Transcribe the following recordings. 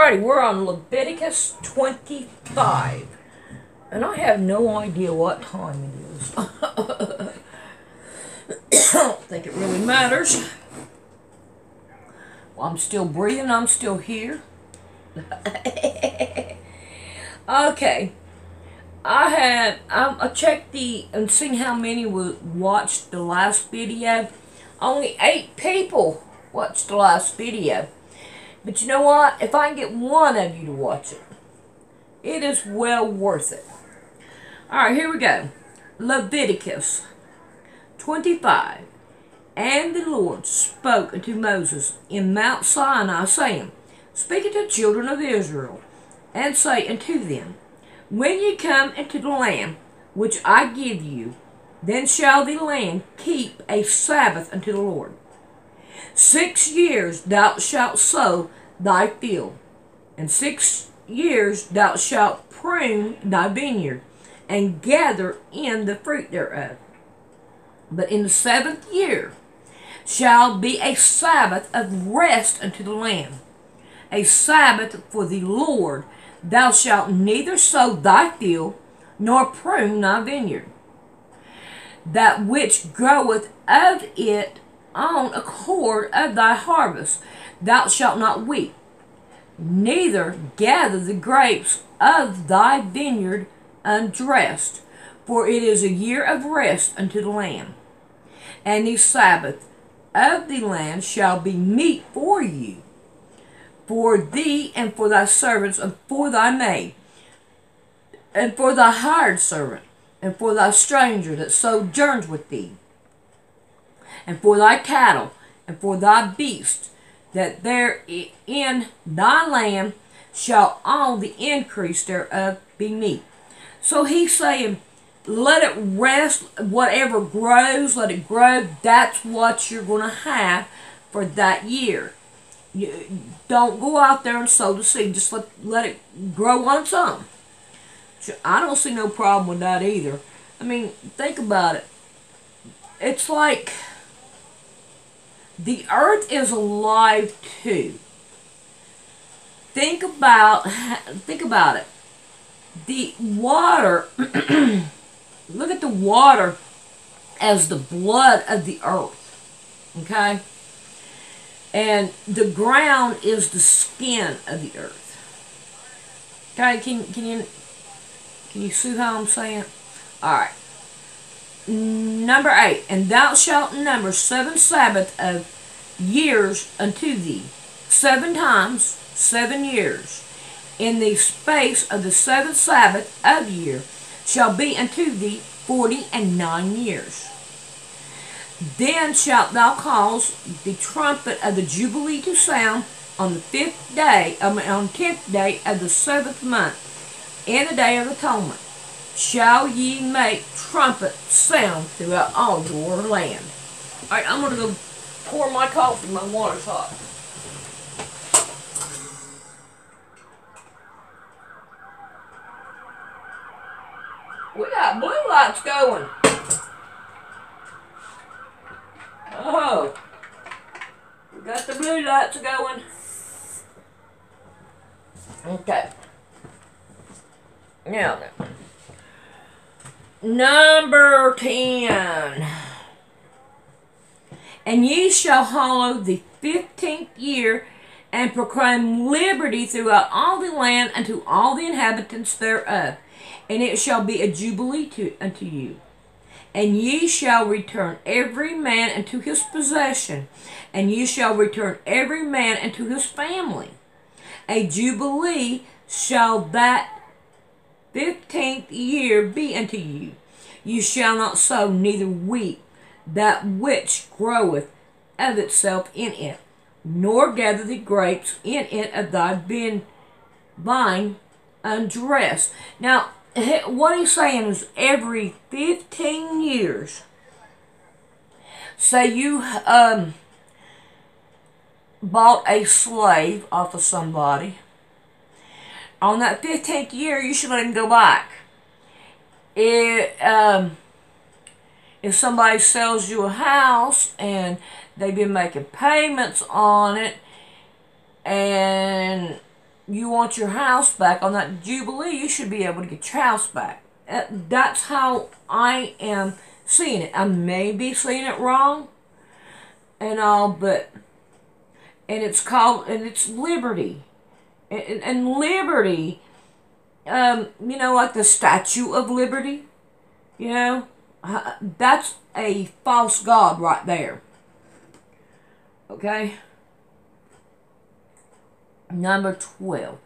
Alrighty, we're on Leviticus 25. And I have no idea what time it is. I don't think it really matters. Well, I'm still breathing, I'm still here. Okay. I checked and seen how many watched the last video. Only 8 people watched the last video. But you know what? If I can get one of you to watch it, it is well worth it. Alright, here we go. Leviticus 25. And the Lord spoke unto Moses in Mount Sinai, saying, Speak unto the children of Israel, and say unto them, When ye come into the land which I give you, then shall the land keep a Sabbath unto the Lord. 6 years thou shalt sow thy field, and 6 years thou shalt prune thy vineyard, and gather in the fruit thereof. But in the 7th year shall be a Sabbath of rest unto the land, a Sabbath for the Lord. Thou shalt neither sow thy field, nor prune thy vineyard. That which groweth of it on accord of thy harvest thou shalt not weep, neither gather the grapes of thy vineyard undressed, for it is a year of rest unto the land. And the Sabbath of the land shall be meat for you, for thee and for thy servants and for thy maid, and for thy hired servant, and for thy stranger that sojourns with thee, and for thy cattle, and for thy beasts, that there in thy land shall all the increase thereof be meat. So he's saying, let it rest, whatever grows, let it grow. That's what you're going to have for that year. You don't go out there and sow the seed. Just let it grow on its own. I don't see no problem with that either. I mean, think about it. It's like the earth is alive too. Think about it. The water, look at the water as the blood of the earth, okay? And the ground is the skin of the earth. Okay, can you see how I'm saying? Alright. Number 8. And thou shalt number 7 Sabbaths of years unto thee, 7 times 7 years. In the space of the 7th Sabbath of year shall be unto thee 49 years. Then shalt thou cause the trumpet of the Jubilee to sound on the 10th day of the 7th month, in the day of atonement. Shall ye make trumpet sound throughout all your land. Alright, I'm going to go pour my coffee. My water's hot. We got blue lights going. Oh. We got the blue lights going. Okay. Now then. Number 10. And ye shall hallow the 15th year, and proclaim liberty throughout all the land unto all the inhabitants thereof. And it shall be a jubilee unto you. And ye shall return every man unto his possession, and ye shall return every man unto his family. A jubilee shall that 15th year be unto you. You shall not sow, neither weep that which groweth of itself in it, nor gather the grapes in it of thy vine undressed. Now, what he's saying is every 15 years, say you bought a slave off of somebody, on that 15th year, you should let him go back. If somebody sells you a house and they've been making payments on it, and you want your house back on that Jubilee, you should be able to get your house back. That's how I am seeing it. I may be seeing it wrong and all, but, and it's liberty. And liberty, like the Statue of Liberty, that's a false god right there. Okay? Number 12.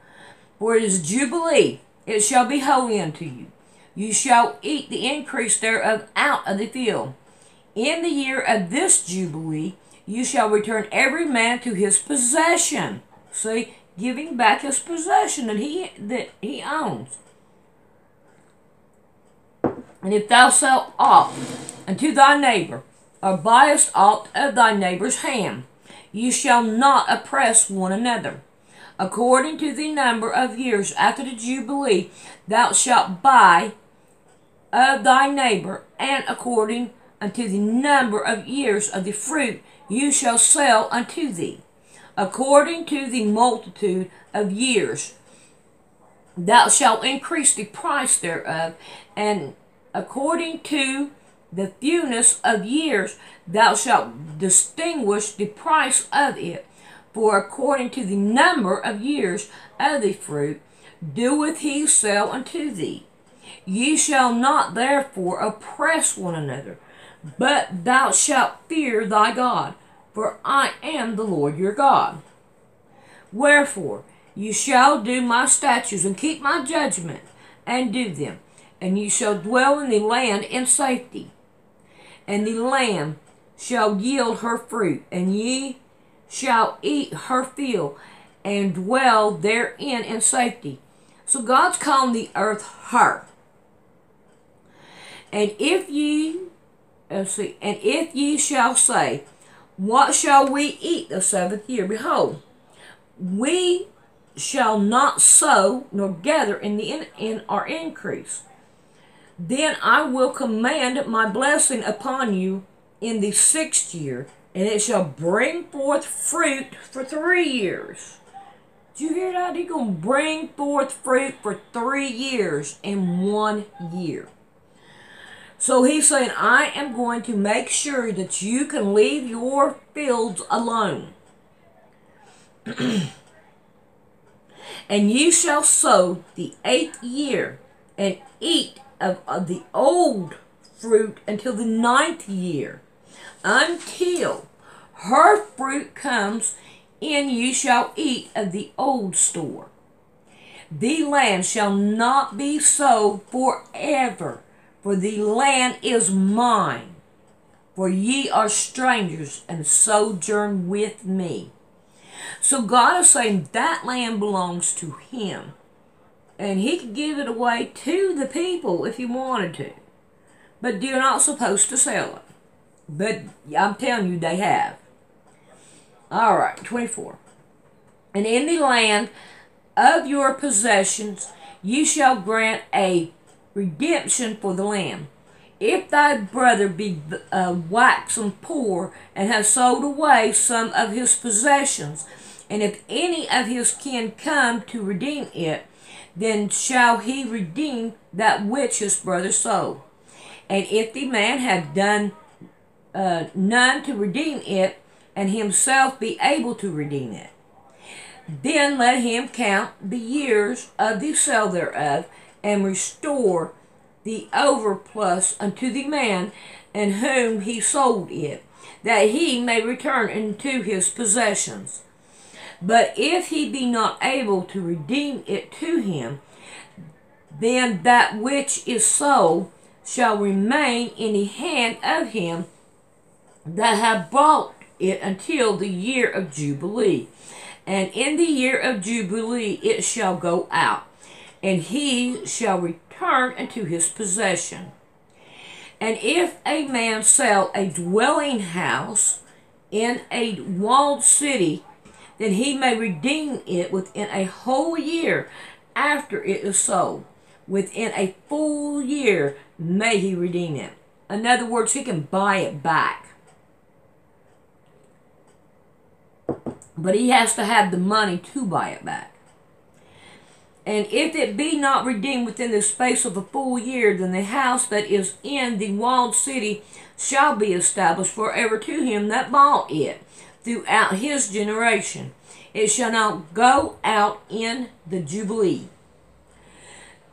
For it is Jubilee, it shall be holy unto you. You shall eat the increase thereof out of the field. In the year of this Jubilee, you shall return every man to his possession. See, giving back his possession that he owns. And if thou sell aught unto thy neighbor, or buyest aught of thy neighbor's hand, you shall not oppress one another. According to the number of years after the Jubilee, thou shalt buy of thy neighbor, and according unto the number of years of the fruit you shall sell unto thee. According to the multitude of years thou shalt increase the price thereof, and according to the fewness of years thou shalt distinguish the price of it. For according to the number of years of the fruit doeth he sell unto thee. Ye shall not therefore oppress one another, but thou shalt fear thy God, for I am the Lord your God. Wherefore you shall do my statutes and keep my judgment and do them, and ye shall dwell in the land in safety. And the land shall yield her fruit, and ye shall eat her field, and dwell therein in safety. So God's calling the earth her. And if ye shall say, what shall we eat the seventh year? Behold, we shall not sow nor gather in our increase. Then I will command my blessing upon you in the 6th year, and it shall bring forth fruit for 3 years. Did you hear that? He's going to bring forth fruit for 3 years in 1 year. So he's saying, I am going to make sure that you can leave your fields alone. And you shall sow the 8th year, and eat of the old fruit until the 9th year, until her fruit comes in, you shall eat of the old store. The land shall not be sold forever, for the land is mine. For ye are strangers and sojourn with me. So God is saying that land belongs to him. And he could give it away to the people if he wanted to. But you're not supposed to sell it. But I'm telling you, they have. Alright, 24. And in the land of your possessions you shall grant a redemption for the land. If thy brother be waxen poor, and have sold away some of his possessions, and if any of his kin come to redeem it, then shall he redeem that which his brother sold. And if the man have done none to redeem it, and himself be able to redeem it, then let him count the years of the sale thereof, and restore the overplus unto the man in whom he sold it, that he may return into his possessions. But if he be not able to redeem it to him, then that which is sold shall remain in the hand of him that hath bought it until the year of Jubilee. And in the year of Jubilee it shall go out, and he shall return unto his possession. And if a man sell a dwelling house in a walled city, then he may redeem it within a whole year after it is sold. Within a full year may he redeem it. In other words, he can buy it back. But he has to have the money to buy it back. And if it be not redeemed within the space of a full year, then the house that is in the walled city shall be established forever to him that bought it throughout his generation. It shall not go out in the Jubilee.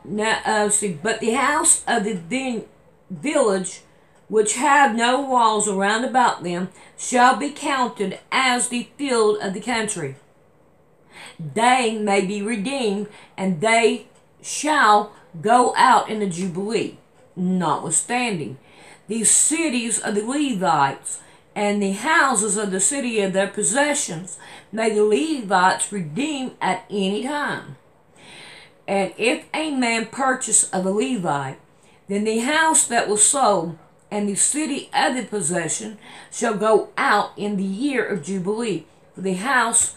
Now, but the house of the village which have no walls around about them shall be counted as the field of the country. They may be redeemed, and they shall go out in the Jubilee. Notwithstanding, the cities of the Levites and the houses of the city of their possessions may the Levites redeem at any time. And if a man purchase of a Levite, then the house that was sold and the city of the possession shall go out in the year of Jubilee. For the house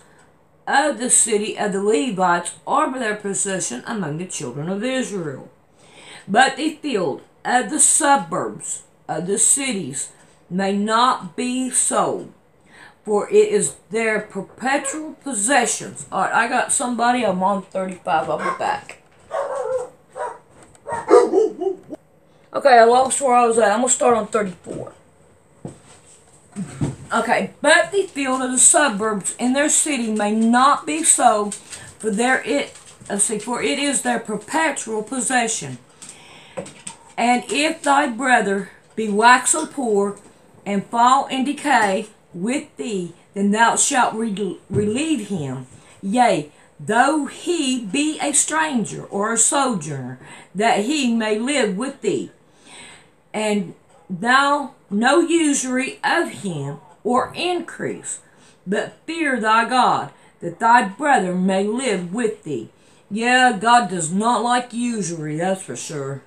of the city of the Levites are their possession among the children of Israel. But the field of the suburbs of the cities may not be sold, for it is their perpetual possessions. All right, I got somebody. I'm on 35. I'll be back. Okay, I lost where I was at. I'm going to start on 34. Okay, but the field of the suburbs in their city may not be sold, for it is their perpetual possession. And if thy brother be waxen poor, and fall in decay with thee, then thou shalt relieve him. Yea, though he be a stranger or a sojourner, that he may live with thee. And thou no usury of him or increase, but fear thy God, that thy brother may live with thee. Yeah, God does not like usury, that's for sure.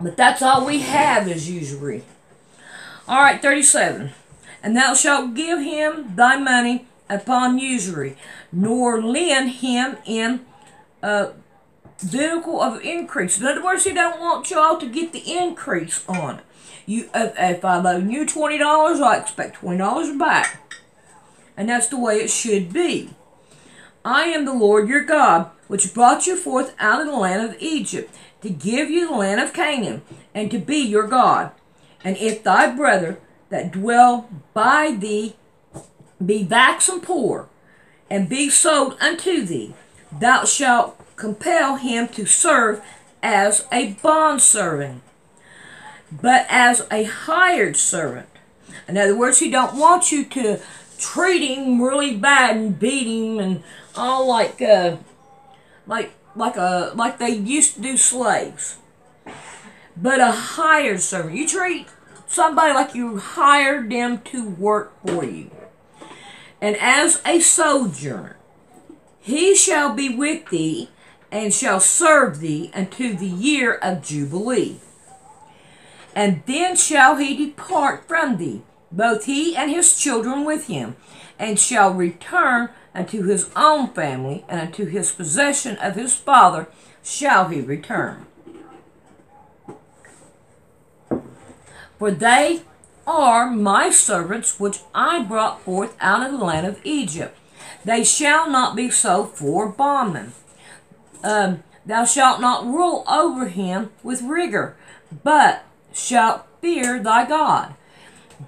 But that's all we have is usury. Alright, 37. And thou shalt give him thy money upon usury, nor lend him in vehicle of increase. In other words, he don't want y'all to get the increase on it. If I loan you $20, I expect $20 back. And that's the way it should be. I am the Lord your God, which brought you forth out of the land of Egypt, to give you the land of Canaan, and to be your God. And if thy brother that dwell by thee be waxen poor, and be sold unto thee, thou shalt compel him to serve as a bondservant, but as a hired servant. In other words, he don't want you to treat him really bad and beat him and all like they used to do slaves. But a hired servant. You treat somebody like you hired them to work for you. And as a sojourner, he shall be with thee, and shall serve thee unto the year of Jubilee. And then shall he depart from thee, both he and his children with him, and shall return unto his own family, and unto his possession of his father shall he return. For they are my servants, which I brought forth out of the land of Egypt. They shall not be sold for bondmen. Thou shalt not rule over him with rigor, but shalt fear thy God.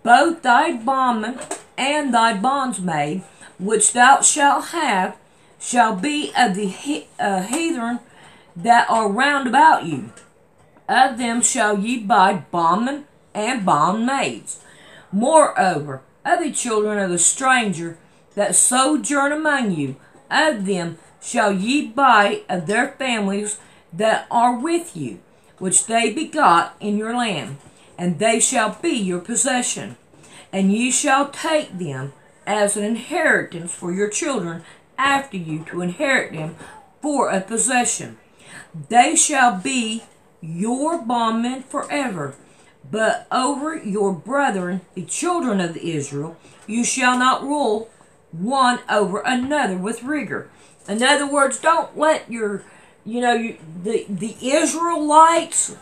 Both thy bondman and thy bondsmaid, which thou shalt have, shall be of the heathen that are round about you. Of them shall ye buy bondmen and bondmaids. Moreover, of the children of the stranger that sojourn among you, of them shall ye buy of their families that are with you, which they begot in your land, and they shall be your possession. And ye shall take them as an inheritance for your children after you, to inherit them for a possession. They shall be your bondmen forever. But over your brethren, the children of Israel, you shall not rule one over another with rigor. In other words, don't let the Israelites,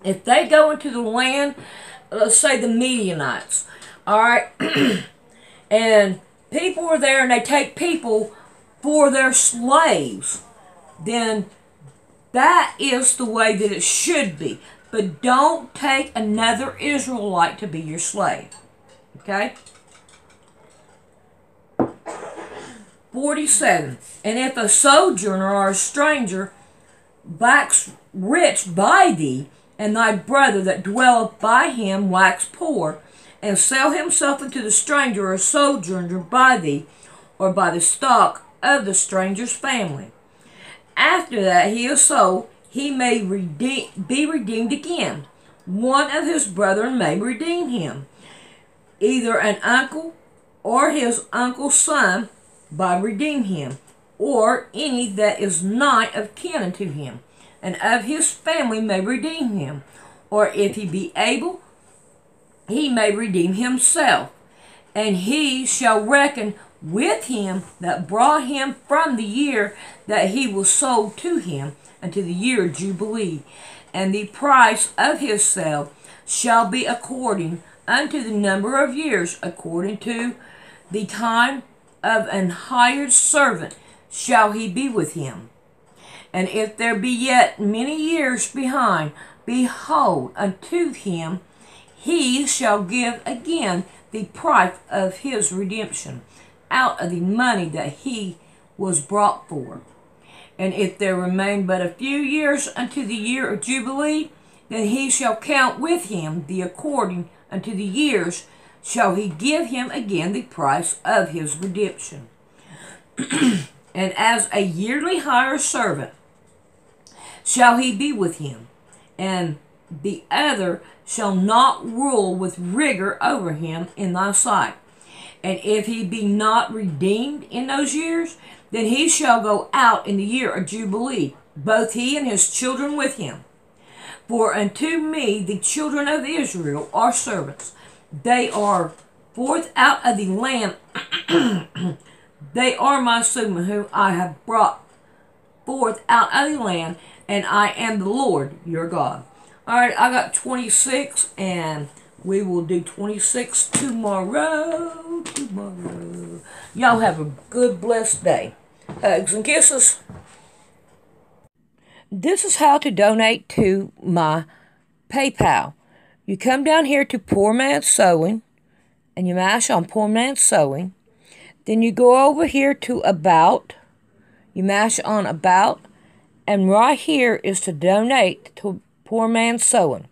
if they go into the land, let's say the Midianites, all right, and people are there and they take people for their slaves, then that is the way that it should be. But don't take another Israelite to be your slave. Okay? 47. And if a sojourner or a stranger wax rich by thee, and thy brother that dwelleth by him wax poor, and sell himself unto the stranger or sojourner by thee, or by the stock of the stranger's family. After that he is sold, he may be redeemed again. One of his brethren may redeem him, either an uncle or his uncle's son by redeem him, or any that is nigh of kin unto him, and of his family may redeem him, or if he be able, he may redeem himself, and he shall reckon with him that brought him from the year that he was sold to him unto the year of Jubilee, and the price of his sale shall be according unto the number of years, according to the time of an hired servant shall he be with him. And if there be yet many years behind, behold, unto him he shall give again the price of his redemption, out of the money that he was brought for. And if there remain but a few years unto the year of Jubilee, then he shall count with him the according unto the years, shall he give him again the price of his redemption. And as a yearly hire servant shall he be with him, and the other shall not rule with rigor over him in thy sight. And if he be not redeemed in those years, then he shall go out in the year of Jubilee, both he and his children with him. For unto me the children of Israel are servants. They are forth out of the land. They are my servants whom I have brought forth out of the land, and I am the Lord your God. Alright, I got 26, and we will do 26 tomorrow. Y'all have a good, blessed day. Hugs and kisses. This is how to donate to my PayPal. You come down here to Poor Man's Sewing, and you mash on Poor Man's Sewing. Then you go over here to About. You mash on About. And right here is to donate to Poor Man's Sewing.